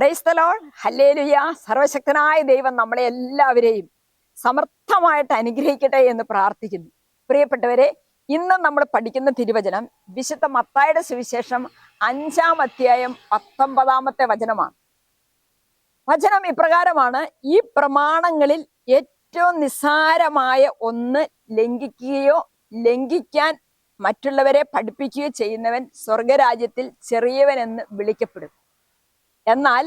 Praise the Lord, hallelujah. സർവശക്തനായ ദൈവം നമ്മളെ എല്ലാവരെയും സമർത്ഥമായിട്ട് അനുഗ്രഹിക്കട്ടെ എന്ന് പ്രാർത്ഥിക്കുന്നു. പ്രിയപ്പെട്ടവരെ, ഇന്ന് നമ്മൾ പഠിക്കുന്ന തിരുവചനം വിശുദ്ധ മത്തായിയുടെ സുവിശേഷം 5-ാം അധ്യായം 19-ാമത്തെ വചനമാണ്. വചനം ഇപ്രകാരമാണ്: ഈ പ്രമാണങ്ങളിൽ ഏറ്റവും നിസ്സാരമായ ഒന്ന് ലംഘിക്കുകയോ ലംഘിക്കാൻ മറ്റുള്ളവരെ പഠിപ്പിക്കുകയോ ചെയ്യുന്നവൻ സ്വർഗരാജ്യത്തിൽ ചെറിയവനെന്ന് വിളിക്കപ്പെടും. എന്നാൽ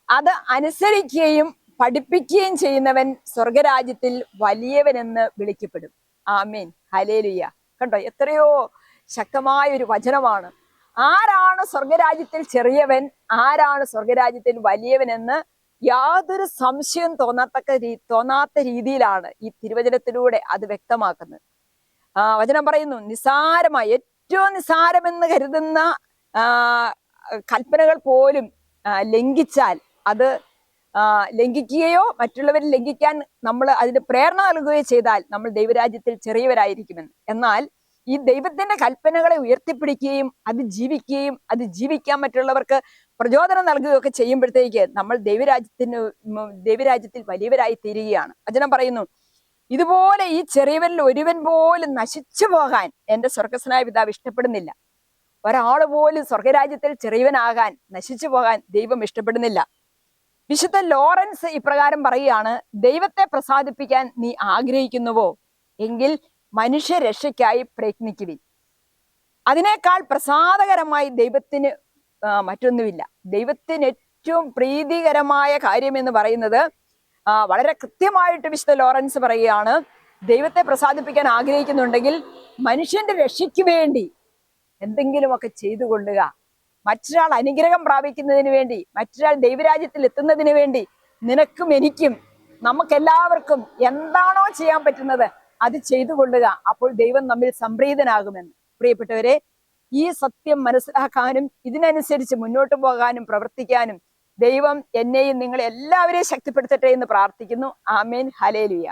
അത് അനുസരിക്കുകയും പഠിപ്പിക്കുകയും ചെയ്യുന്നവൻ സ്വർഗരാജ്യത്തിൽ വലിയവനെന്ന് വിളിക്കപ്പെടും. ആമേൻ, ഹല്ലേലൂയ. കണ്ടോ, എത്രയോ ശക്തമായ ഒരു വചനമാണ്. ആരാണ് സ്വർഗരാജ്യത്തിൽ ചെറിയവൻ, ആരാണ് സ്വർഗരാജ്യത്തിൽ വലിയവനെന്ന് യാതൊരു സംശയം തോന്നാത്ത രീതിയിലാണ് ഈ തിരുവചനത്തിലൂടെ അത് വ്യക്തമാക്കുന്നത്. വചനം പറയുന്നു, നിസാരമായി, ഏറ്റവും നിസാരമെന്ന് കരുതുന്ന കൽപ്പനകൾ പോലും ലംഘിച്ചാൽ, അത് ലംഘിക്കുകയോ മറ്റുള്ളവരിൽ ലംഘിക്കാൻ നമ്മൾ അതിന് പ്രേരണ നൽകുകയോ ചെയ്താൽ നമ്മൾ ദൈവരാജ്യത്തിൽ ചെറിയവരായിരിക്കുമെന്ന്. എന്നാൽ ഈ ദൈവത്തിന്റെ കൽപ്പനകളെ ഉയർത്തിപ്പിടിക്കുകയും അത് ജീവിക്കാൻ മറ്റുള്ളവർക്ക് പ്രചോദനം നൽകുകയൊക്കെ ചെയ്യുമ്പോഴത്തേക്ക് നമ്മൾ ദൈവരാജ്യത്തിൽ വലിയവരായി തീരുകയാണ്. വചനം പറയുന്നു, ഇതുപോലെ ഈ ചെറിയവരിൽ ഒരുവൻ പോലും നശിച്ചു പോകാൻ എന്റെ സ്വർഗസ്വനായ പിതാവ് ഇഷ്ടപ്പെടുന്നില്ല. ഒരാൾ പോലും സ്വർഗരാജ്യത്തിൽ ചെറിയവനാകാൻ, നശിച്ചു പോകാൻ ദൈവം ഇഷ്ടപ്പെടുന്നില്ല. വിശുദ്ധ ലോറൻസ് ഇപ്രകാരം പറയുകയാണ്: ദൈവത്തെ പ്രസാദിപ്പിക്കാൻ നീ ആഗ്രഹിക്കുന്നുവോ എങ്കിൽ മനുഷ്യരക്ഷയ്ക്കായി പ്രയത്നിക്കുവിൻ. അതിനേക്കാൾ പ്രസാദകരമായി ദൈവത്തിന് മറ്റൊന്നുമില്ല. ദൈവത്തിന് ഏറ്റവും പ്രീതികരമായ കാര്യം എന്ന് പറയുന്നത്, വളരെ കൃത്യമായിട്ട് വിശുദ്ധ ലോറൻസ് പറയുകയാണ്, ദൈവത്തെ പ്രസാദിപ്പിക്കാൻ ആഗ്രഹിക്കുന്നുണ്ടെങ്കിൽ മനുഷ്യന്റെ രക്ഷയ്ക്ക് വേണ്ടി എന്തെങ്കിലുമൊക്കെ ചെയ്തു കൊള്ളുക. മറ്റൊരാൾ അനുഗ്രഹം പ്രാപിക്കുന്നതിന് വേണ്ടി, മറ്റൊരാൾ ദൈവരാജ്യത്തിൽ എത്തുന്നതിന് വേണ്ടി നിനക്കും എനിക്കും നമുക്കെല്ലാവർക്കും എന്താണോ ചെയ്യാൻ പറ്റുന്നത് അത് ചെയ്തു കൊള്ളുക. അപ്പോൾ ദൈവം നമ്മിൽ സംപ്രീതനാകുമെന്ന്. പ്രിയപ്പെട്ടവരെ, ഈ സത്യം മനസ്സിലാക്കാനും ഇതിനനുസരിച്ച് മുന്നോട്ട് പോകാനും പ്രവർത്തിക്കാനും ദൈവം എന്നെയും നിങ്ങളെ എല്ലാവരെയും ശക്തിപ്പെടുത്തട്ടെ എന്ന് പ്രാർത്ഥിക്കുന്നു. ആമേൻ, ഹല്ലേലൂയ.